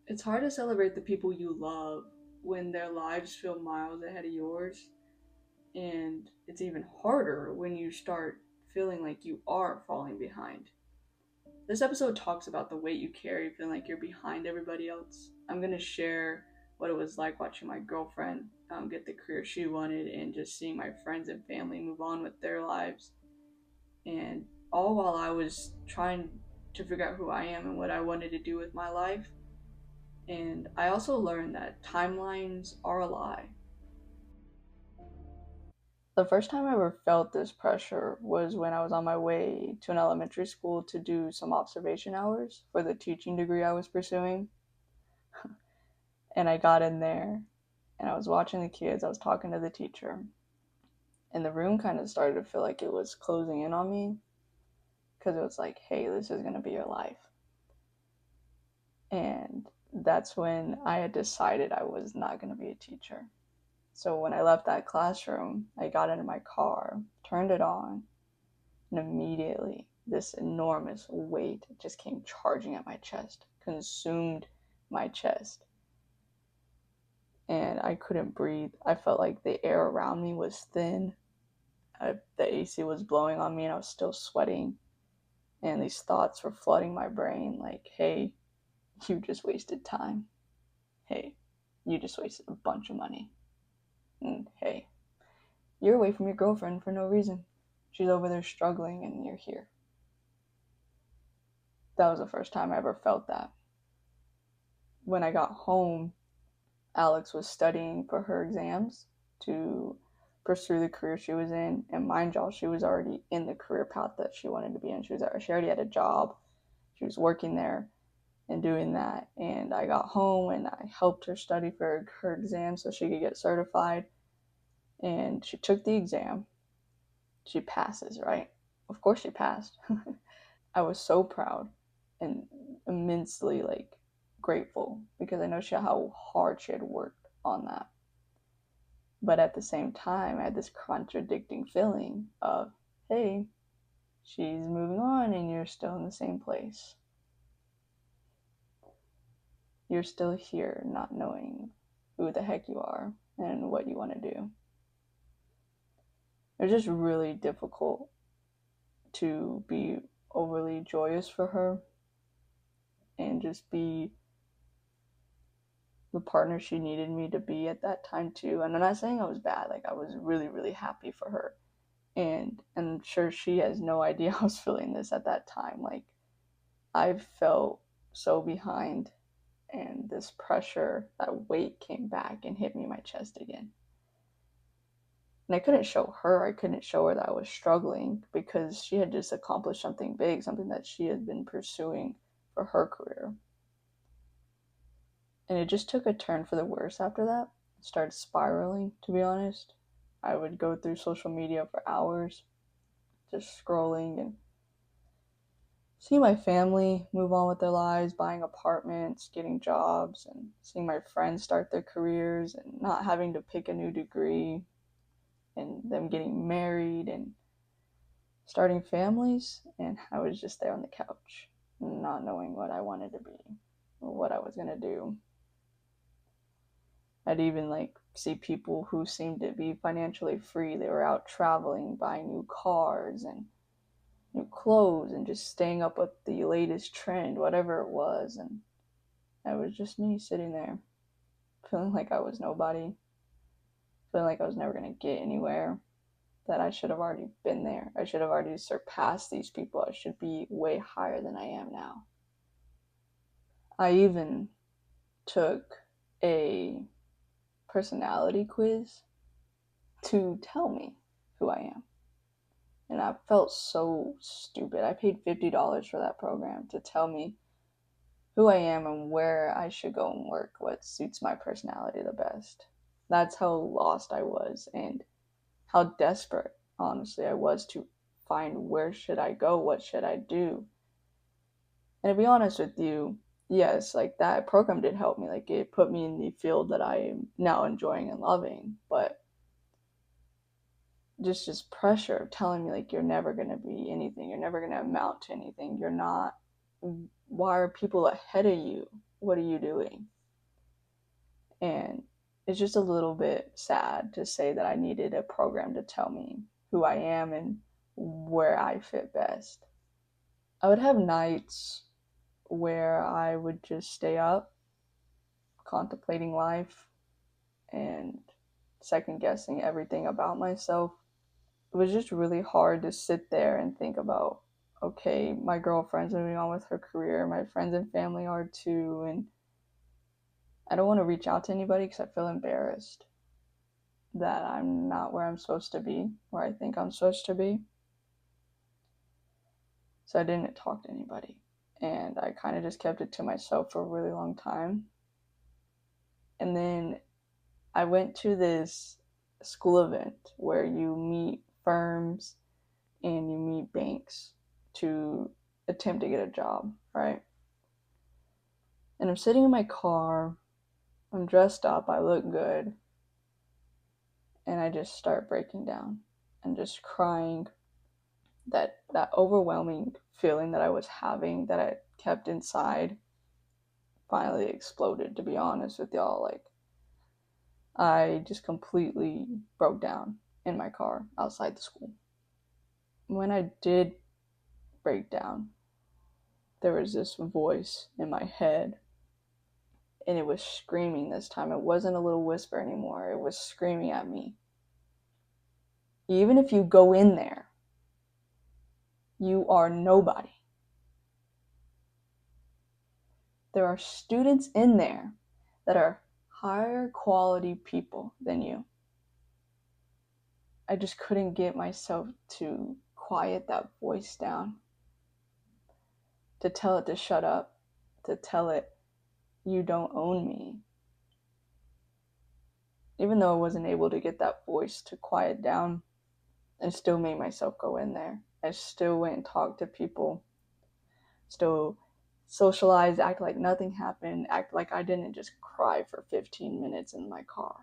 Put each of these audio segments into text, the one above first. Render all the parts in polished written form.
It's hard to celebrate the people you love when their lives feel miles ahead of yours, and it's even harder when you start feeling like you are falling behind. This episode talks about the weight you carry feeling like you're behind everybody else. I'm going to share what it was like watching my girlfriend get the career she wanted and just seeing my friends and family move on with their lives. And all while I was trying to figure out who I am and what I wanted to do with my life. And I also learned that timelines are a lie. The first time I ever felt this pressure was when I was on my way to an elementary school to do some observation hours for the teaching degree I was pursuing. And I got in there and I was watching the kids, I was talking to the teacher, and the room kind of started to feel like it was closing in on me because it was like, hey, this is going to be your life. And that's when I had decided I was not going to be a teacher. So when I left that classroom, I got into my car, turned it on, and immediately this enormous weight just came charging at my chest, consumed my chest. And I couldn't breathe. I felt like the air around me was thin. The AC was blowing on me and I was still sweating. And these thoughts were flooding my brain like, hey, you just wasted time. Hey, you just wasted a bunch of money. And hey, you're away from your girlfriend for no reason. She's over there struggling and you're here. That was the first time I ever felt that. When I got home, Alex was studying for her exams to pursue the career she was in, and mind y'all, she was already in the career path that she wanted to be in. She already had a job. She was working there and doing that. And I got home and I helped her study for her exam so she could get certified. And she took the exam. She passes, right? Of course she passed. I was so proud and immensely grateful because I know how hard she had worked on that. But at the same time, I had this contradicting feeling of, hey, she's moving on and you're still in the same place. You're still here not knowing who the heck you are and what you want to do. It was just really difficult to be overly joyous for her and just be the partner she needed me to be at that time too. And I'm not saying I was bad, I was really, really happy for her. And I'm sure she has no idea I was feeling this at that time. I felt so behind, and this pressure, that weight came back and hit me in my chest again. And I couldn't show her. I couldn't show her that I was struggling because she had just accomplished something big, something that she had been pursuing for her career. And it just took a turn for the worse after that. It started spiraling, to be honest. I would go through social media for hours, just scrolling and see my family move on with their lives, buying apartments, getting jobs, and seeing my friends start their careers and not having to pick a new degree, and them getting married and starting families. And I was just there on the couch, not knowing what I wanted to be or what I was going to do. I'd even see people who seemed to be financially free. They were out traveling, buying new cars and new clothes and just staying up with the latest trend, whatever it was. And it was just me sitting there, feeling like I was nobody, feeling like I was never going to get anywhere, that I should have already been there. I should have already surpassed these people. I should be way higher than I am now. I even took a personality quiz to tell me who I am. And I felt so stupid. I paid $50 for that program to tell me who I am and where I should go and work, what suits my personality the best. That's how lost I was and how desperate, honestly, I was to find where should I go, what should I do. And to be honest with you, yes, that program did help me. It put me in the field that I am now enjoying and loving. But just pressure of telling me you're never gonna be anything, you're never gonna amount to anything, you're not. Why are people ahead of you? what are you doing? And it's just a little bit sad to say that I needed a program to tell me who I am and where I fit best. I would have nights where I would just stay up contemplating life and second guessing everything about myself. It was just really hard to sit there and think about, okay, my girlfriend's moving on with her career, my friends and family are too, and I don't want to reach out to anybody because I feel embarrassed that I'm not where I'm supposed to be, where I think I'm supposed to be. So I didn't talk to anybody. And I kind of just kept it to myself for a really long time. And then I went to this school event where you meet firms and you meet banks to attempt to get a job, right? And I'm sitting in my car, I'm dressed up, I look good, and I just start breaking down and just crying. That overwhelming feeling that I was having that I kept inside finally exploded, to be honest with y'all. Like, I just completely broke down in my car outside the school. When I did break down, there was this voice in my head, and it was screaming this time. It wasn't a little whisper anymore, it was screaming at me. Even if you go in there, you are nobody. There are students in there that are higher quality people than you. I just couldn't get myself to quiet that voice down, to tell it to shut up, to tell it, you don't own me. Even though I wasn't able to get that voice to quiet down, I still made myself go in there. I still went and talked to people, still socialized, act like nothing happened, act like I didn't just cry for 15 minutes in my car.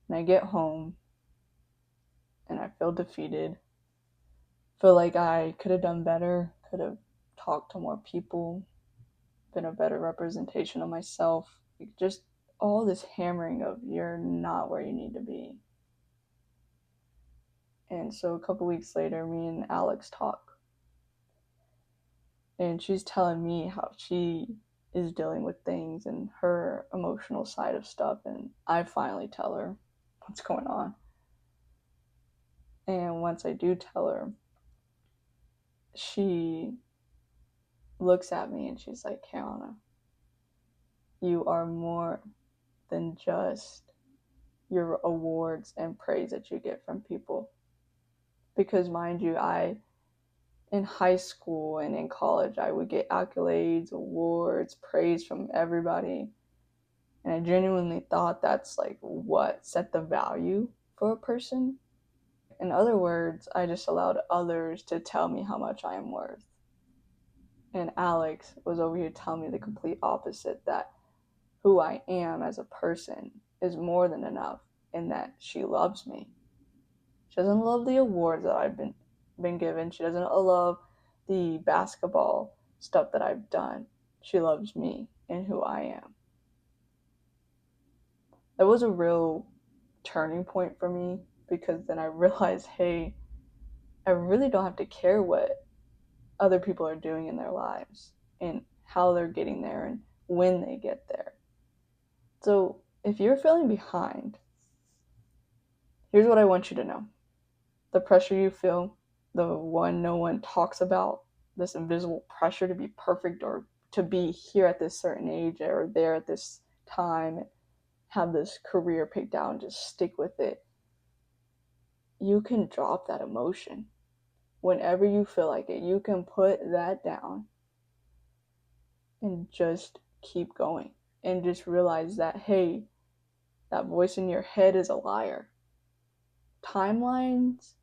And I get home and I feel defeated. Feel like I could have done better, could have talked to more people, been a better representation of myself. Like, just all this hammering of you're not where you need to be. And so a couple weeks later, me and Alex talk. And she's telling me how she is dealing with things and her emotional side of stuff. And I finally tell her what's going on. And once I do tell her, she looks at me and she's like, Kiana, you are more than just your awards and praise that you get from people. Because mind you, in high school and in college, I would get accolades, awards, praise from everybody. And I genuinely thought that's like what set the value for a person. In other words, I just allowed others to tell me how much I am worth. And Alex was over here telling me the complete opposite, that who I am as a person is more than enough, and that she loves me. She doesn't love the awards that I've been given. She doesn't love the basketball stuff that I've done. She loves me and who I am. That was a real turning point for me, because then I realized, hey, I really don't have to care what other people are doing in their lives and how they're getting there and when they get there. So if you're feeling behind, here's what I want you to know. The pressure you feel, the one no one talks about, this invisible pressure to be perfect or to be here at this certain age or there at this time, have this career picked out and just stick with it. You can drop that emotion whenever you feel like it. You can put that down and just keep going and just realize that, hey, that voice in your head is a liar. Timelines,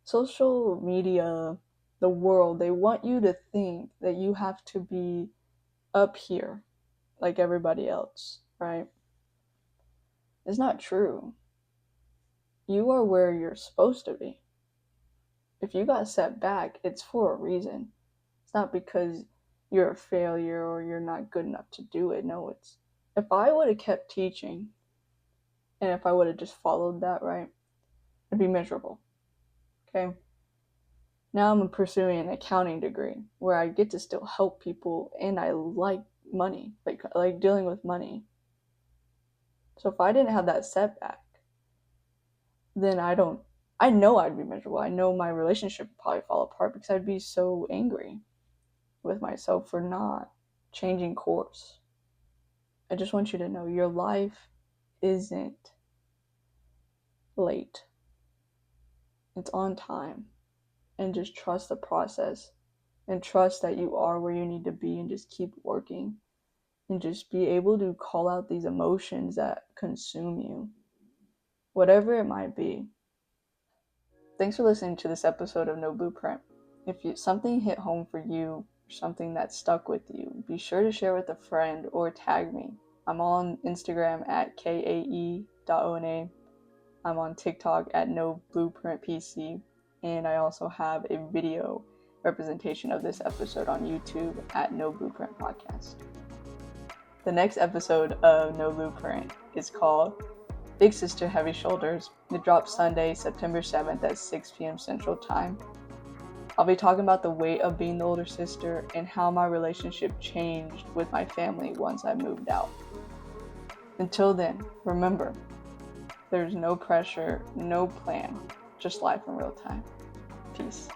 social media, the world, they want you to think that you have to be up here like everybody else, right? It's not true. You are where you're supposed to be. If you got set back, it's for a reason. It's not because you're a failure or you're not good enough to do it. No, it's if I would have kept teaching and if I would have just followed that, right, I'd be miserable. Okay. Now I'm pursuing an accounting degree where I get to still help people and I like money, like dealing with money. So if I didn't have that setback, then I know I'd be miserable. I know my relationship would probably fall apart because I'd be so angry with myself for not changing course. I just want you to know your life isn't late. It's on time. And just trust the process and trust that you are where you need to be and just keep working and just be able to call out these emotions that consume you, whatever it might be. Thanks for listening to this episode of No Blueprint. If something hit home for you, something that stuck with you, be sure to share with a friend or tag me. I'm on Instagram at kae.ona. I'm on TikTok at NoBlueprintPC, and I also have a video representation of this episode on YouTube at No Blueprint Podcast. The next episode of No Blueprint is called Big Sister Heavy Shoulders. It drops Sunday, September 7th at 6 p.m. Central Time. I'll be talking about the weight of being the older sister and how my relationship changed with my family once I moved out. Until then, remember, there's no pressure, no plan, just life in real time. Peace.